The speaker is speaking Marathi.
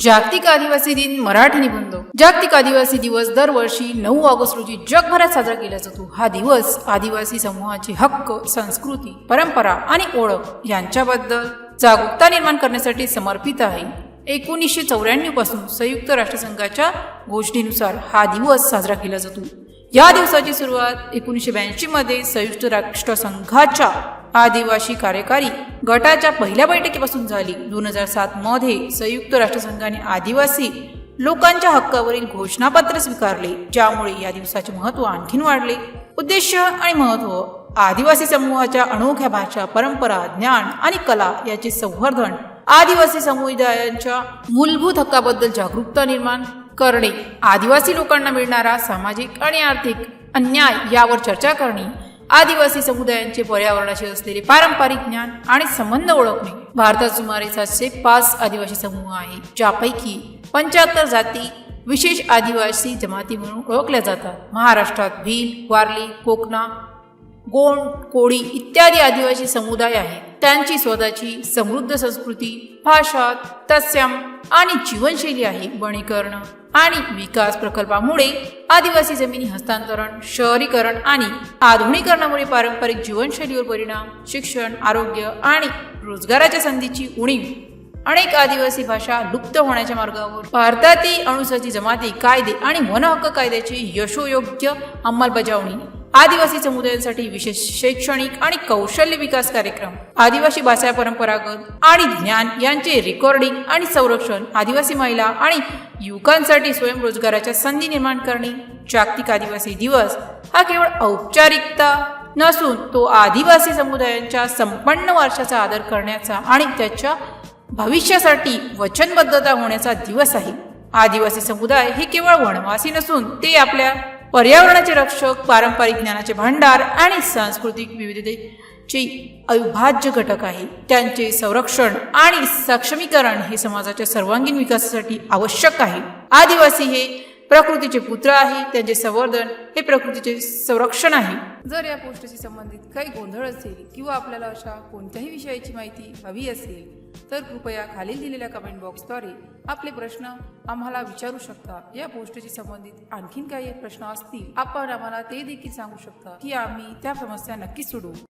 जागतिक आदिवासी दिन मराठी निबंध. जागतिक आदिवासी दिवस दरवर्षी 9 ऑगस्ट रोजी जगभरात साजरा केला जातो. हा दिवस आदिवासी समूहाचे हक्क, संस्कृती, परंपरा आणि ओळख यांच्याबद्दल जागरूकता निर्माण करण्यासाठी समर्पित आहे. 1994 पासून संयुक्त राष्ट्रसंघाच्या घोषणेनुसार हा दिवस साजरा केला जातो. या दिवसाची सुरुवात 1982 मध्ये संयुक्त राष्ट्रसंघाच्या आदिवासी कार्यकारी गटाच्या पहिल्या बैठकीपासून झाली. 2007 मध्ये संयुक्त राष्ट्रसंघाने आदिवासी लोकांच्या हक्कावरील घोषणापत्र स्वीकारले, ज्यामुळे या दिवसाचे महत्त्व आणखीन वाढले. उद्देश आणि महत्त्व: आदिवासी समूहाच्या अनोख्या भाषा, परंपरा, ज्ञान आणि कला याचे संवर्धन, आदिवासी समुदायांच्या मूलभूत हक्काबद्दल जागरूकता निर्माण करणे, आदिवासी लोकांना मिळणारा सामाजिक आणि आर्थिक अन्याय यावर चर्चा करणे, आदिवासी समुदायांचे पर्यावरणाशी असलेले पारंपरिक ज्ञान आणि संबंध ओळखणे. भारतात सुमारे 705 आदिवासी समूह आहेत, ज्यापैकी 75 जाती विशेष आदिवासी जमाती म्हणून ओळखल्या जातात. महाराष्ट्रात भील, वारली, कोकणा, गोंड, कोळी इत्यादी आदिवासी समुदाय आहेत. त्यांची स्वतःची समृद्ध संस्कृती, भाषा, तत्सम आणि जीवनशैली आहे. वनीकरण आणि विकास प्रकल्पामुळे आदिवासी जमिनी हस्तांतरण, शहरीकरण आणि आधुनिकीकरणामुळे पारंपरिक जीवनशैलीवर परिणाम, शिक्षण, आरोग्य आणि रोजगाराच्या संधीची उणीव, अनेक आदिवासी भाषा लुप्त होण्याच्या मार्गावर. भारतातील अनुसूचित जमाती कायदे आणि वन हक्क कायद्याची यशोयोग्य अंमलबजावणी, आदिवासी समुदायांसाठी विशेष शैक्षणिक आणि कौशल्य विकास कार्यक्रम, आदिवासी भाषा, परंपरागत आणि ज्ञान यांचे रेकॉर्डिंग आणि संरक्षण, आदिवासी महिला आणि युवकांसाठी स्वयंरोजगाराच्या संधी निर्माण करणे. जागतिक आदिवासी दिवस हा केवळ औपचारिकता नसून तो आदिवासी समुदायांच्या संपन्न वारशाचा आदर करण्याचा आणि त्याच्या भविष्यासाठी वचनबद्धता होण्याचा दिवस आहे. आदिवासी समुदाय हे केवळ वनवासी नसून ते आपल्या पर्यावरणाचे रक्षक, पारंपरिक ज्ञानाचे भांडार आणि सांस्कृतिक विविधतेचे अविभाज्य घटक आहे. त्यांचे संरक्षण आणि सक्षमीकरण हे समाजाच्या सर्वांगीण विकासासाठी आवश्यक आहे. आदिवासी हे प्रकृतीचे पुत्र आहे, त्यांचे संवर्धन हे प्रकृतीचे संरक्षण आहे. जर या पोस्टशी संबंधित काही गोंधळ असेल किंवा आपल्याला अशा कोणत्याही विषयाची माहिती हवी असेल तर कृपया खालील दिलेल्या कमेंट बॉक्सद्वारे आपले प्रश्न आम्हाला विचारू शकता. या पोस्टशी संबंधित आणखीन काही प्रश्न असतील आपण आम्हाला ते देखील सांगू शकता की आम्ही त्या समस्या नक्कीच सोडवू.